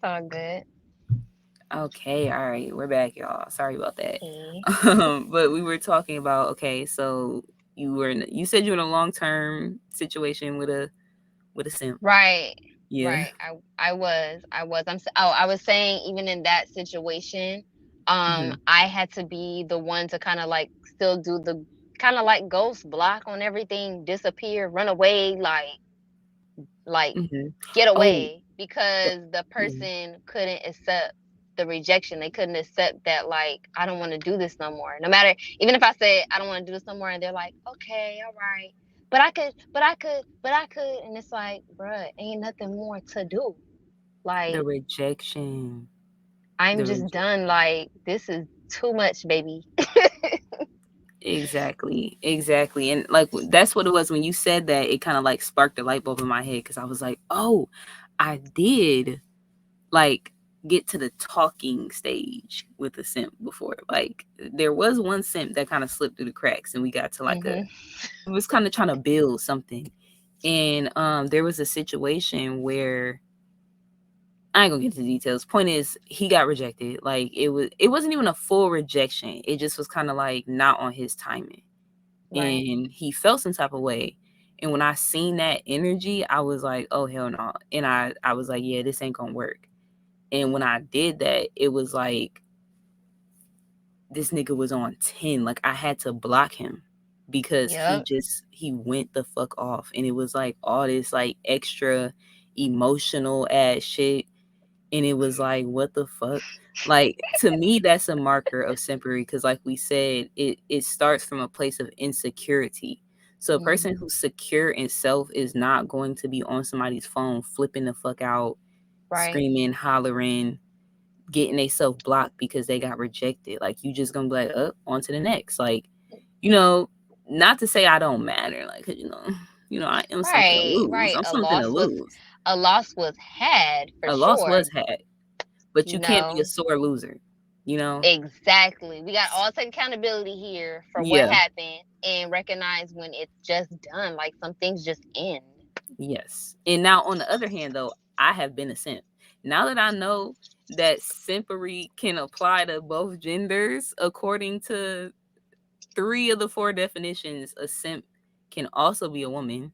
all good. Okay, all right, we're back, y'all. Sorry about that. Hey. But we were talking about, okay, so you said you were in a long term situation with a simp. Right. Yeah. Right. I was. I was saying even in that situation, Hmm. I had to be the one to kind of like still do the kind of like ghost block on everything, disappear, run away, like Hmm. get Oh, away uh, because the yeah. person couldn't accept the rejection. They couldn't accept that like I don't want to do this no more. No matter even if I said I don't want to do this no more and they're like, "Okay, all right." But I could and it's like, bruh, ain't nothing more to do. The Like rejection. I'm The just rejection. done like this is too much, baby. Exactly, exactly. And like that's what it was when you said that, it kind of like sparked a light bulb in my head because I was like, oh, I did like get to the talking stage with a simp before. Like there was one simp that kind of slipped through the cracks and we got to like a Mhm. we was kind of trying to build something. And there was a situation where I ain't gonna get into details. Point is, he got rejected. Like it wasn't even a full rejection. It just was kind of like not on his timing, Right. and he felt some type of way. And when I seen that energy, I was like, oh hell no. And I was like, yeah, this ain't gonna work. And when I did that, it was like this nigga was on 10. Like I had to block him because Yep. he went the fuck off. And it was like all this like extra emotional ass shit. And it was like, what the fuck? Like to me, that's a marker of simpery because, like we said, it starts from a place of insecurity. So a person Mhm. who's secure in self is not going to be on somebody's phone, flipping the fuck out, Right. screaming, hollering, getting themselves blocked because they got rejected. Like you just gonna be like, up, on to the next. Like, you know, not to say I don't matter, like 'cause, I am something to Right. lose. Right. I'm something to lose. A loss was had for A loss sure. was had, but You you can't be a know. sore loser, you know? Exactly. We got all take accountability here for what Yeah, happened and recognize when it's just done. Like some things just end. yes. And now on the other hand though, I have been a simp. Now that I know that simpery can apply to both genders according to three of the four definitions, a simp can also be a woman.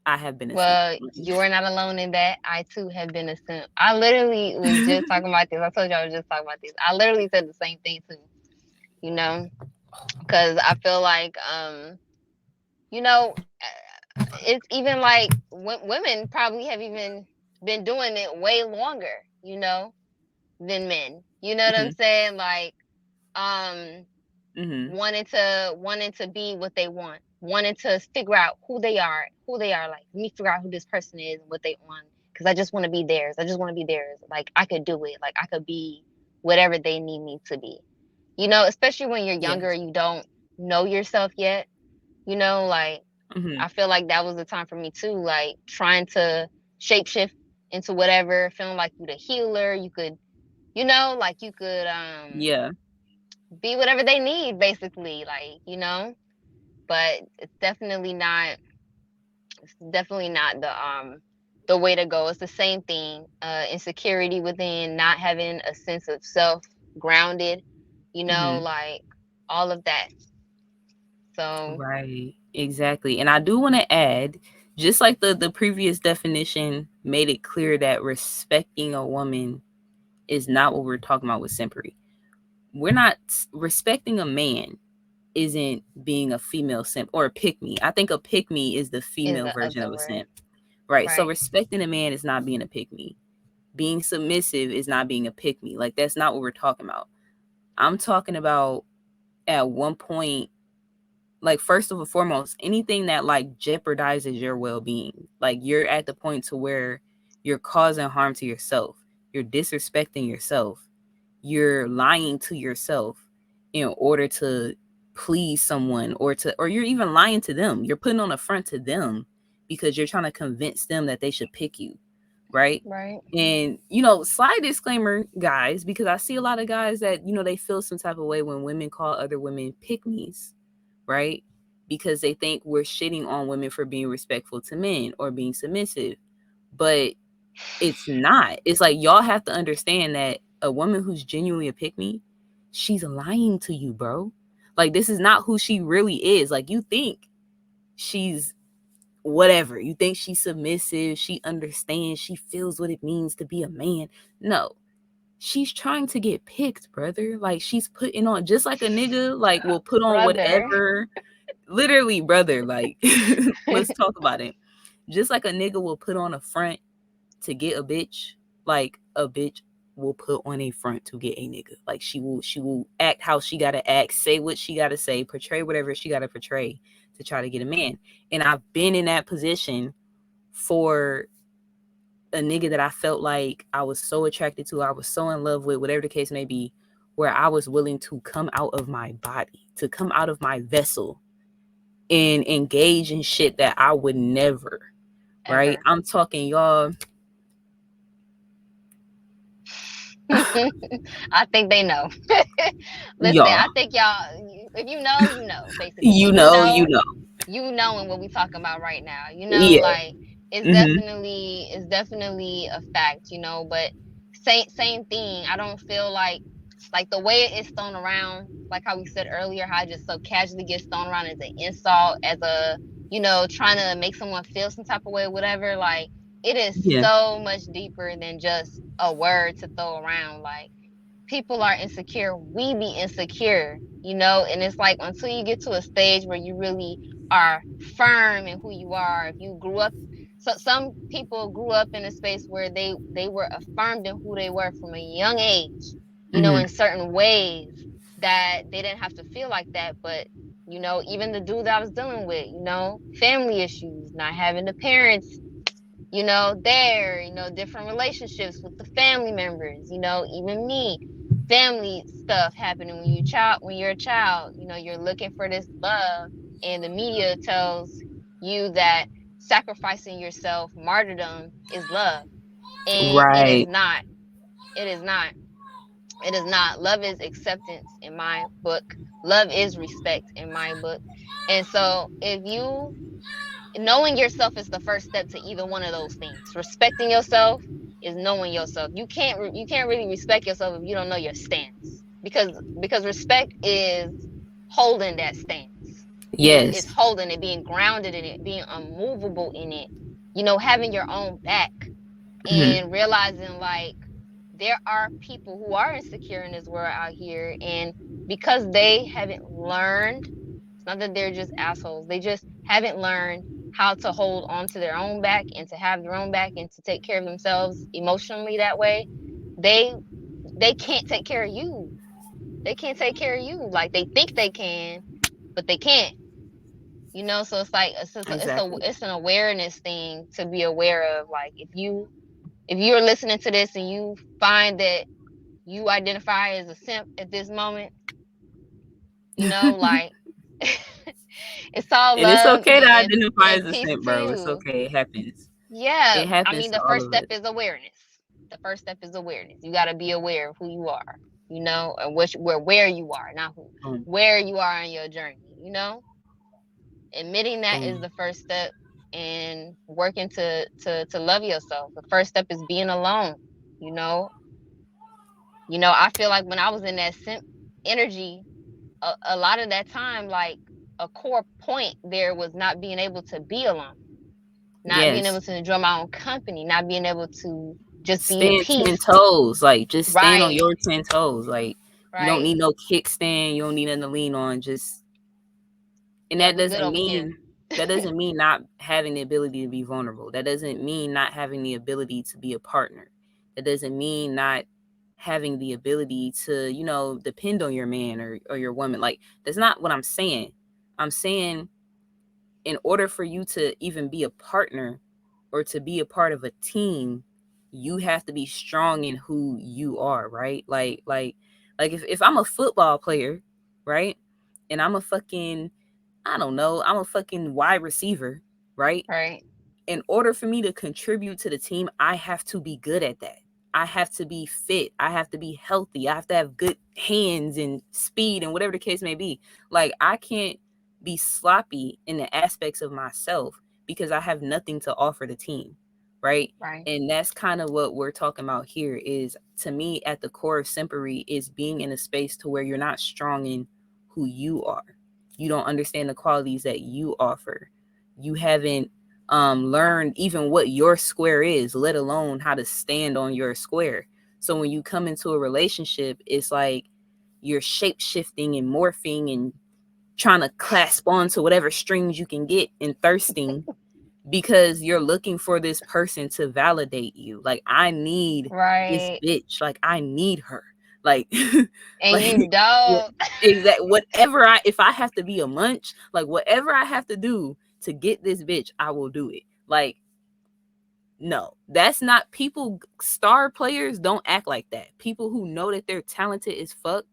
I have been a simp. Well, you are not alone in that. I too have been a simp. I literally was just talking about this. I told you I was just talking about this. I literally said the same thing too. You know, because I feel like, you know, it's even like women probably have even been doing it way longer. You know, than men. You know what I'm Mhm, saying? Like, um, mhm. wanting to be what they want, wanting to figure out who they are. Like, let me figure out who this person is and what they want, because I just want to be theirs. I just want to be theirs. Like I could do it. Like I could be whatever they need me to be. You know, especially when you're younger, Yes. you don't know yourself yet. You know, like Mhm. I feel like that was the time for me too. Like trying to shapeshift into whatever, feeling like you the healer. You could, like you could Yeah. be whatever they need, basically. Like, but it's definitely not the way to go. It's the same thing. Insecurity within, not having a sense of self, grounded, Mhm. like all of that. So Right. Exactly. And I do want to add, just like the previous definition made it clear that respecting a woman is not what we're talking about with simpery. We're not respecting a man isn't being a female simp or a pick me. I think a pick me is the is female the version other of a word. simp. Right. So Right. respecting a man is not being a pick me. Being submissive is not being a pick me. Like that's not what we're talking about. I'm talking about at one point, like first and foremost, anything that like jeopardizes your well-being. Like you're at the point to where you're causing harm to yourself. You're disrespecting yourself. You're lying to yourself in order to please someone or you're even lying to them. You're putting on a front to them because you're trying to convince them that they should pick you, right? Right. And slight disclaimer, guys, because I see a lot of guys that they feel some type of way when women call other women pick me's, right? Because they think we're shitting on women for being respectful to men or being submissive. But It's not. It's like y'all have to understand that a woman who's genuinely a pick me, she's lying to you, bro. Like this is not who she really is. Like you think she's whatever. You think she's submissive, she understands, she feels what it means to be a man. No. She's trying to get picked, brother. Like she's putting on just like a nigga like will put on Brother. whatever. Literally, brother, like let's talk about it. Just like a nigga will put on a front to get a bitch, like a bitch will put on a front to get a nigga. Like she will act how she gotta act, say what she gotta say, portray whatever she gotta portray to try to get a man. And I've been in that position for a nigga that I felt like I was so attracted to, I was so in love with, whatever the case may be, where I was willing to come out of my body, to come out of my vessel and engage in shit that I would never, right? Ever. I'm talking, y'all. I think they know. Listen, Y'all, I think y'all, if you know, you know, basically. you If you know, you know, know. you knowing what we talking about right now. Yeah. Like Mm-hmm. it's definitely a fact, but same thing. I don't feel like the way it's thrown around, like how we said earlier, how it just so casually gets thrown around as an insult, as a trying to make someone feel some type of way, whatever. Like it is Yeah. so much deeper than just a word to throw around. Like people are insecure, we be insecure, and it's like until you get to a stage where you really are firm in who you are. If you grew up, so some people grew up in a space where they were affirmed in who they were from a young age, Mm-hmm. in certain ways, that they didn't have to feel like that. But even the dude that I was dealing with, family issues, not having the parents, there, different relationships with the family members, even me, family stuff happening when you're a child, you're looking for this love, and the media tells you that sacrificing yourself, martyrdom is love. And it is Right. not. It is not. It is not. Love is acceptance in my book. Love is respect in my book. And so if you knowing yourself is the first step to either one of those things. Respecting yourself is knowing yourself. You can't really respect yourself if you don't know your stance, because respect is holding that stance. It's Yes. holding it, being grounded in it, being unmovable in it. Having your own back, Mm-hmm. and realizing like there are people who are insecure in this world out here, and because they haven't learned, it's not that they're just assholes, they just haven't learned how to hold on to their own back and to have their own back and to take care of themselves emotionally that way. They they can't take care of you. They can't take care of you. Like they think they can, but they can't. So it's like Exactly. it's an awareness thing to be aware of. Like if you're listening to this and you find that you identify as a simp at this moment, like it's all And it's love okay to identify and as a peace simp, to bro. It's you. okay. It happens. Yeah, It I happens mean, to the all first of step us. is awareness. The first step is awareness. You got to be aware of who you are, and where you are, not who, Boom. where you are in your journey. Admitting that is Boom. the first step, and working to love yourself. The first step is being alone. You know, I feel like when I was in that simp energy, a lot of that time, like a core point there was not being able to be alone, not being able Yes. to enjoy my own company, not being able to just be at Stand 10 peace. toes. Like just stand on Right, your 10 toes. Like you don't right. need no kickstand. You don't need nothing to lean on. Just and Yeah, we good over here. that doesn't mean not having the ability to be vulnerable. That doesn't mean not having the ability to be a partner. That doesn't mean not having the ability to, depend on your man or your woman. Like that's not what I'm saying. I'm saying in order for you to even be a partner or to be a part of a team, you have to be strong in who you are, right? Like if I'm a football player, right? And I'm a fucking I don't know, I'm a fucking wide receiver, right? Right. In order for me to contribute to the team, I have to be good at that. I have to be fit. I have to be healthy. I have to have good hands and speed and whatever the case may be. Like I can't be sloppy in the aspects of myself because I have nothing to offer the team. right? Right. And that's kind of what we're talking about here is, to me, at the core of simpery is being in a space to where you're not strong in who you are. You don't understand the qualities that you offer. You haven't learned even what your square is, let alone how to stand on your square. So when you come into a relationship, it's like you're shape shifting and morphing and trying to clasp onto whatever strings you can get and thirsting because you're looking for this person to validate you. Like, I need this Right. bitch. Like, I need her. Like, And like you don't. exact whatever if I have to be a munch, like whatever I have to do to get this bitch, I will do it. Like, no, that's not people. Star players don't act like that. People who know that they're talented as fuck,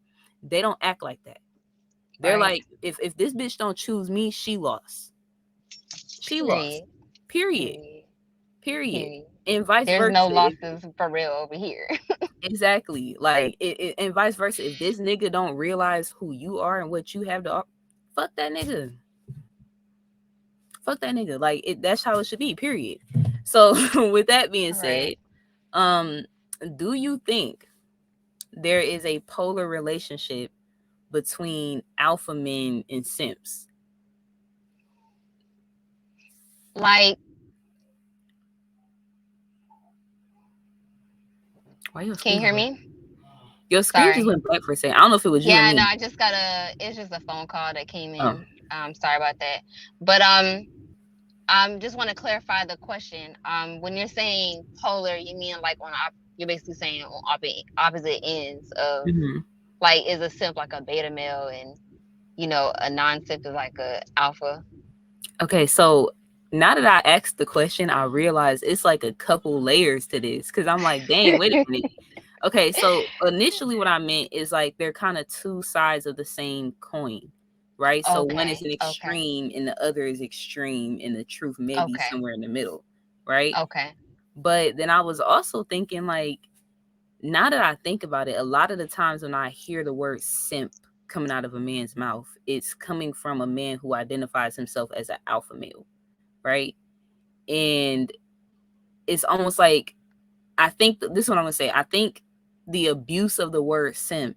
they don't act like that. They're Right. like, if this bitch don't choose me, she lost. She lost. Period. Period. Period. Period. Period. And vice There's versa. no losses for real over here. Exactly. Like and vice versa. If this nigga don't realize who you are and what you have to offer, fuck that nigga. Fuck that nigga. Like that's how it should be. Period. So with that being Right. said, um, do you think there is a polar relationship between alpha men and simps? Like, Why your can you screen go hear black? me? Your screen just Sorry. went black for a second. I don't know if it was you or Yeah, no, me. I just got it's just a phone call that came Oh. in. Sorry about that. But just want to clarify the question. When you're saying polar, you mean like you're basically saying on opposite ends of, Mhm. like, is a simp like a beta male, and a non-simp is like a alpha. Okay, so now that I asked the question, I realize it's like a couple layers to this because I'm like, dang, wait a minute. Okay, so initially what I meant is like they're kind of two sides of the same coin, right? So one is Okay, an okay, extreme and the other is extreme, and the truth may be okay, somewhere in the middle, right? okay. But then I was also thinking, like, now that I think about it, a lot of the times when I hear the word simp coming out of a man's mouth, it's coming from a man who identifies himself as an alpha male, right? And it's almost like I think this is what I'm gonna say. I think the abuse of the word simp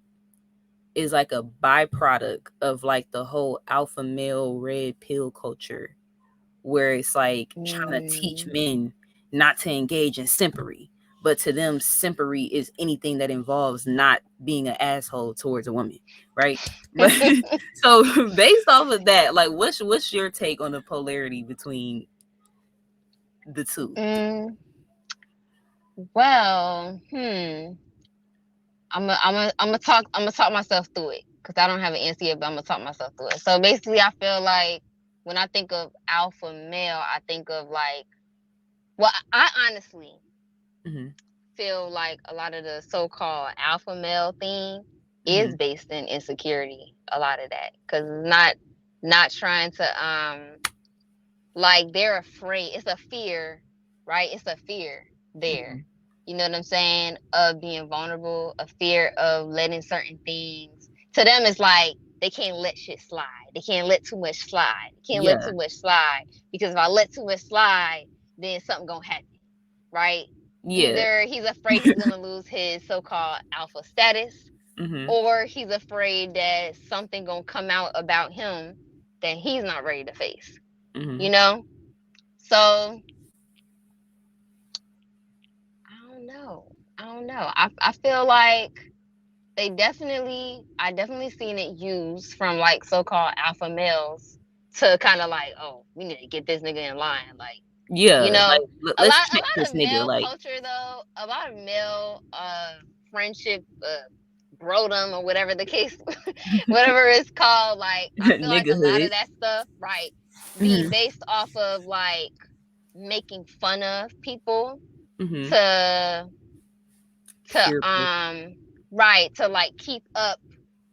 is like a byproduct of like the whole alpha male red pill culture, where it's like trying to teach Mm. men not to engage in simpery. But to them, simpery is anything that involves not being an asshole towards a woman, right? But so based off of that, like what's your take on the polarity between the two? mm, well, I'm gonna talk myself through it because I don't have an answer yet, but I'm gonna talk myself through it. So basically, I feel like when I think of alpha male, I think of like, well, I honestly Mm-hmm. feel like a lot of the so-called alpha male thing Mm-hmm. is based in insecurity. A lot of that, because it's not trying to like, they're afraid. It's a fear, right? It's a fear there. Mm-hmm. You know what I'm saying? Of being vulnerable, a fear of letting certain things. To them, it's like they can't let shit slide. They can't let too much slide. They can't let Yeah. too much slide because if I let too much slide, then something gonna happen, right? Yeah. Either he's afraid he's gonna lose his so-called alpha status, Mm-hmm. or he's afraid that something gonna come out about him that he's not ready to face. Mm-hmm. You know? So I don't know. I don't know. I feel like I definitely seen it used from like so-called alpha males to kind of like, oh, we need to get this nigga in line. Like, you Yeah. know, Like let's a check lot this of nigga. male Like culture though, a lot of male friendship, brodom, or whatever the case, whatever it's called. Like, I feel like a lot of niggahood. that stuff, right, be Mm-hmm. based off of like making fun of people Mm-hmm. to Peer to pressure. right, to like keep up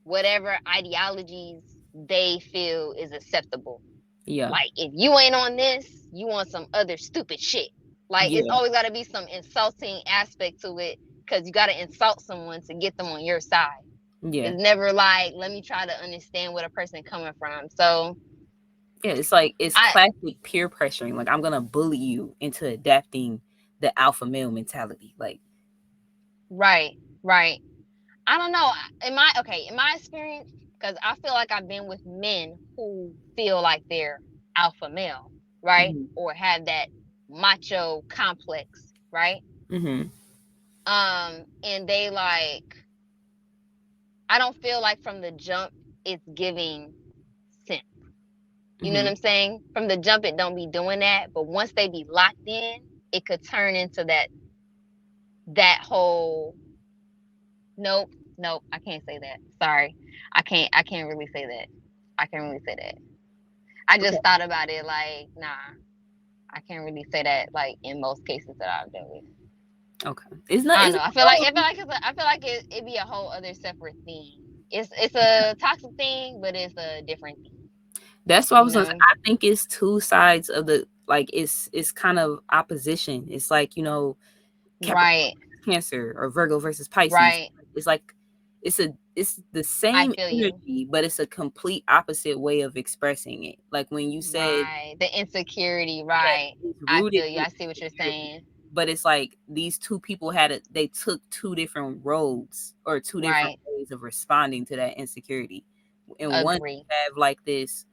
whatever ideologies they feel is acceptable. Yeah. Like, if you ain't on this, you want some other stupid shit. Like, it's Yeah. always got to be some insulting aspect to it, because you got to insult someone to get them on your side. Yeah. It's never like, let me try to understand where a person coming from. So Yeah. It's like it's I classic peer pressuring. Like I'm gonna bully you into adapting the alpha male mentality. Like, Right, right. I don't know. In my experience, because I feel like I've been with men who feel like they're alpha male, right? mm-hmm, Or have that macho complex, right? mm-hmm, And they like, I don't feel like from the jump it's giving simp. You know what mm-hmm. I'm saying? From the jump it don't be doing that, but once they be locked in, it could turn into that whole nope, nope, I can't say that. Sorry. I can't really say that. I can't really say that. I Okay. just thought about it like, nah, I can't really say that like in most cases that I've been with. Okay. It's not. I don't It's know. I feel like it'd be a whole other separate thing. It's a toxic thing, but it's a different thing, That's what I you was gonna say. know? I think it's two sides of the like. It's kind of opposition. It's like, Capricorn Right, versus Cancer or Virgo versus Pisces. right. It's like it's the I same feel you. energy, but it's a complete opposite way of expressing it. Like when you said, Right. The insecurity, yeah, right. it's I rooted feel you. in I see what you're insecurity, saying. but it's like these two people they took two different roads or two different Right. ways of responding to that insecurity. And one, you Agree. have like this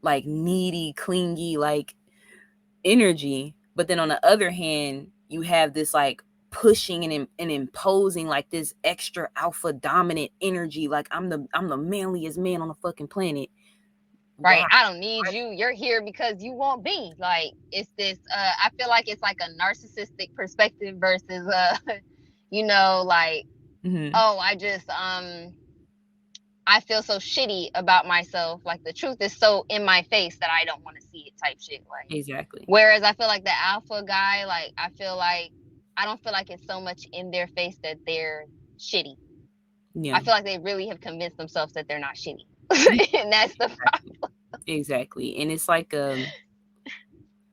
like needy, clingy, like energy, but then on the other hand you have this like pushing and imposing like this extra alpha dominant energy, like I'm the manliest man on the fucking planet. Right. Why? I don't need you. You're here because you want me. Like it's this I feel like it's like a narcissistic perspective versus like, Mm-hmm. oh, I feel so shitty about myself. Like the truth is so in my face that I don't want to see it type shit. Like Exactly. whereas I feel like the alpha guy, like I don't feel like it's so much in their face that they're shitty. Yeah. I feel like they really have convinced themselves that they're not shitty. Yeah, And that's the exactly. Exactly. And it's like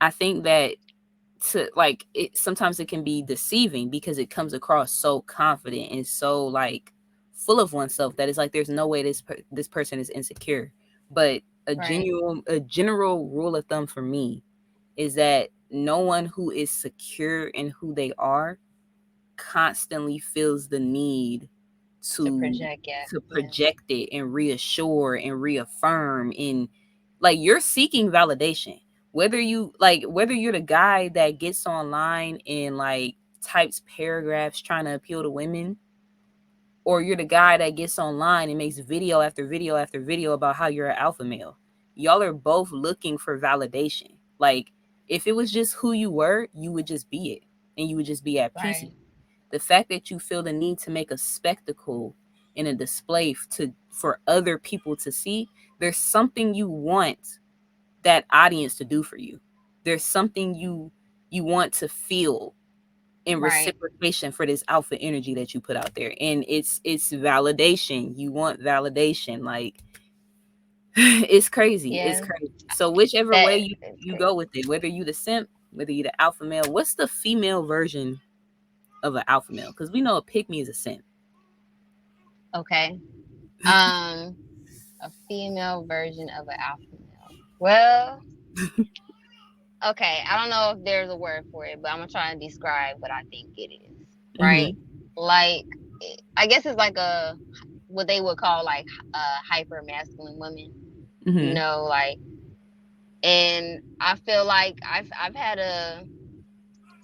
I think that to like it sometimes it can be deceiving because it comes across so confident and so like full of oneself that it's like there's no way this person is insecure. But right, a general rule of thumb for me is that no one who is secure in who they are constantly feels the need to to project. Yeah, yeah, project it and reassure and reaffirm, and like you're seeking validation, whether you're the guy that gets online and like types paragraphs trying to appeal to women, or you're the guy that gets online and makes video after video after video about how you're an alpha male. Y'all are both looking for validation. Like if it was just who you were, you would just be it and you would just be at peace. right, The fact that you feel the need to make a spectacle in a display for other people to see, there's something you want that audience to do for you. There's something you want to feel in right. reciprocation for this alpha energy that you put out there, and it's validation. You want validation. Like it's Yeah, crazy. So whichever that way is you go crazy. with it, whether you the simp, whether you the alpha male, what's the female version of an alpha male? Because we know a pygmy is a simp. Okay. Um, a female version of an alpha male. Well, okay. I don't know if there's a word for it, but I'm gonna try and describe what I think it is. Right? Mm-hmm. Like, I guess it's like a what they would call like hyper masculine women. Mm-hmm. Like, and I feel like I've had a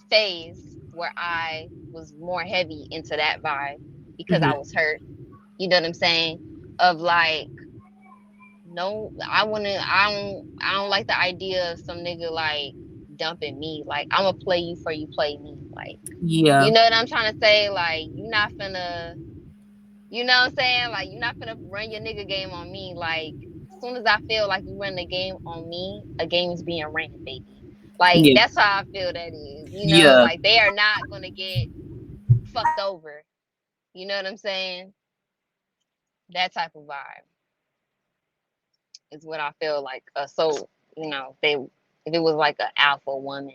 phase where I was more heavy into that vibe because I Mm-hmm. was hurt. You know what I'm saying? Of like, no, I don't like the idea of some nigga like dumping me. Like I'm gonna play you for you play me. Like you Yeah. know what I'm trying to say? Like you not finna, you know what I'm saying? Like you're not finna run your nigga game on me. Like as soon as I feel like you run the game on me, a game is being ran, baby. Like Yeah. that's how I feel that is. Yeah. Like they are not gonna get fucked over. You know what I'm saying? That type of vibe is what I feel like. So they if it was like an alpha woman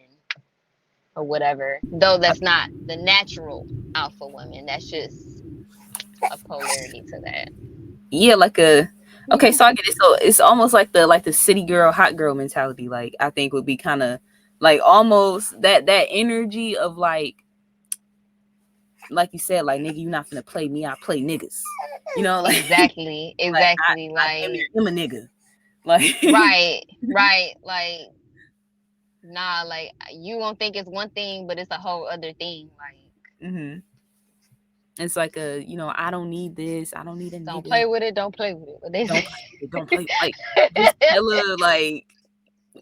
or whatever, though that's not the natural alpha woman. That's just a polarity to that. Yeah, like a okay, so I get it. So it's almost like the city girl, hot girl mentality. Like I think would be kind of Like almost that energy of like you said, like nigga, you not finna play me, I play niggas. You know, like Exactly, like exactly. I damn Like, near am a nigga. Like right, right. Like, nah, like you won't think it's one thing, but it's a whole other thing. Like, hmm it's like I don't need this, I don't need a don't nigga. play with it, don't play with it. What they Don't say. play with it, don't play like just hella like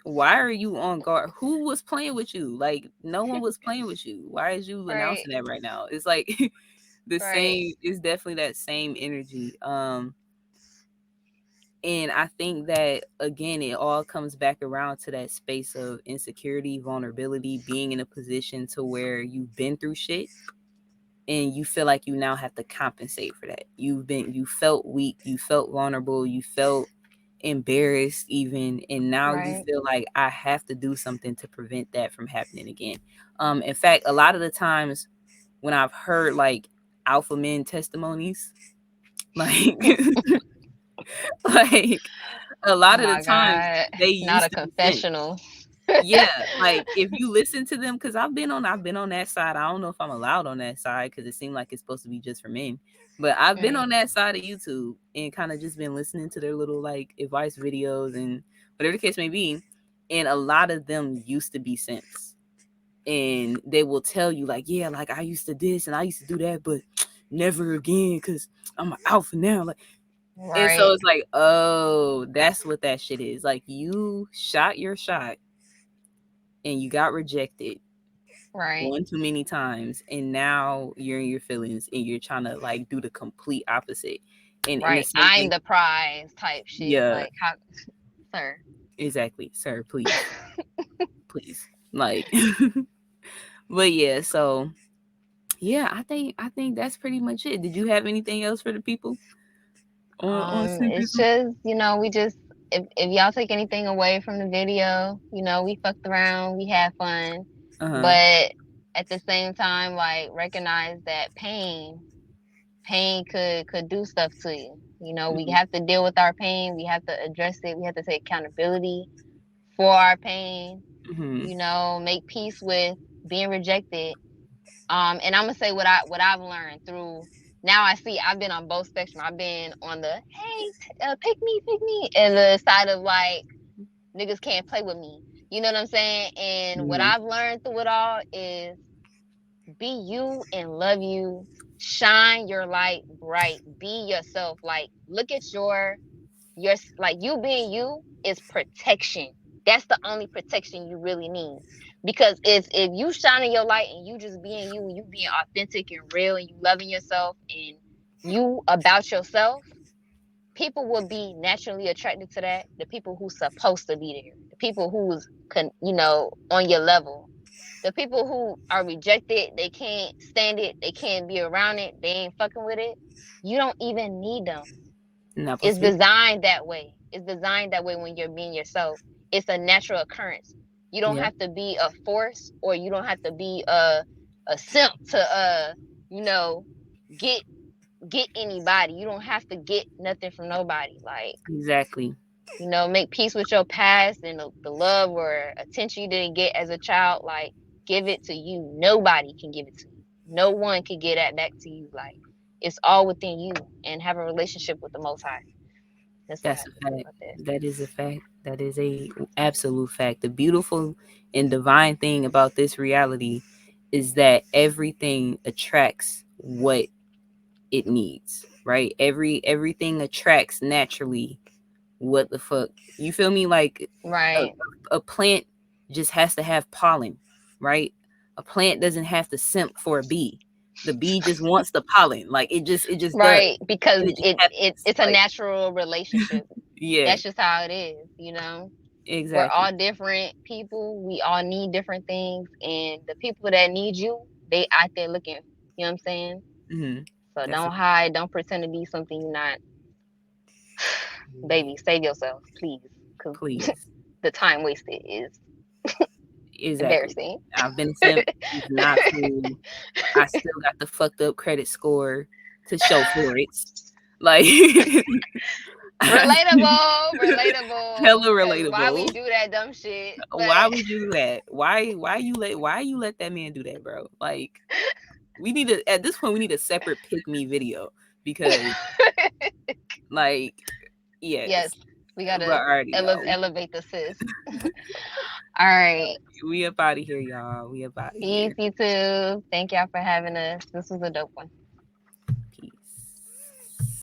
why are you on guard? Who was playing with you? Like no one was playing with you. Why is you Right, announcing that right now? It's like the right, same, it's definitely that same energy. And I think that again it all comes back around to that space of insecurity, vulnerability, being in a position to where you've been through shit and you feel like you now have to compensate for that. You felt weak, you felt vulnerable, you felt embarrassed even, and now you right. feel like I have to do something to prevent that from happening again. In fact, a lot of the times when I've heard like alpha men testimonies, like like a Oh lot of the my times God. they Not a used to be sent. confessional. Yeah, like if you listen to them, because I've been on that side. I don't know if I'm allowed on that side because it seemed like it's supposed to be just for men. But I've been Mm, on that side of YouTube and kind of just been listening to their little like advice videos and whatever the case may be. And a lot of them used to be simps. And they will tell you, like, yeah, like I used to this and I used to do that, but never again because I'm an alpha now. Like, and so right, it's like, oh, that's what that shit is. Like you shot your shot and you got rejected right, one too many times, and now you're in your feelings and you're trying to like do the complete opposite. And in the right. same I'm thing, the prize type shit. yeah, Like, how, sir? exactly, sir, please, please, like but yeah, so yeah, I think that's pretty much it. Did you have anything else for the people on It's simpism? just, we just, if y'all take anything away from the video, we fucked around, we had fun, Uh-huh. but at the same time, like, recognize that pain could do stuff to you. We Hmm. have to deal with our pain, we have to address it, we have to take accountability for our pain, Hmm. make peace with being rejected. And I'm gonna say what I've learned through. Now I see I've been on both spectrum. I've been on the hey, pick me, and the side of like niggas can't play with me. You know what I'm saying? And what Hmm. I've learned through it all is be you and love you. Shine your light bright. Be yourself. Like look at your like you being you is protection. That's the only protection you really need. Because if you shining your light and you just being you and you being authentic and real and you loving yourself and you about yourself, people will be naturally attracted to that. The people who's supposed to be there, the people who's on your level. The people who are rejected, they can't stand it, they can't be around it, they ain't fucking with it. You don't even need them. Not supposed It's to be. designed that way. It's designed that way when you're being yourself. It's a natural occurrence. You don't Yeah, have to be a force or you don't have to be a simp to you know get get anybody. You don't have to get nothing from nobody. Like, exactly. make peace with your past and the love or attention you didn't get as a child. Like, give it to you. Nobody can give it to you. No one can get that back to you. Like, it's all within you and have a relationship with the Most High. That's what I That's have to a say fact. about that. That is a fact. That is a absolute fact. The beautiful and divine thing about this reality is that everything attracts what it needs, right? Everything attracts naturally what the fuck. You feel me? Like a, Right. a plant just has to have pollen, right? A plant doesn't have to simp for a bee. The bee just wants the pollen. Like it just does. Right. Because And it just it happens. it's a Like natural relationship. yeah, That's just how it is. We're exactly. all different people. We all need different things. And the people that need you, they out there looking. You know what I'm saying? Hmm. So That's a don't hide. Don't pretend to be something you're not. Baby, save yourself, please. Because please. the time wasted is Exactly. embarrassing. I've been a simp. It's not cool. I still got the fucked up credit score to show for it. Like Relatable. Hella Cause why we relatable. do that dumb shit? But Why would you do that? Why you let that man do that, bro? Like we need to at this point we need a separate pick me video because like yes, yes. we But gotta alrighty y'all. elevate the sis. All right. We up out of here, y'all. We up out of Peace, here. you too. Thank y'all for having us. This was a dope one.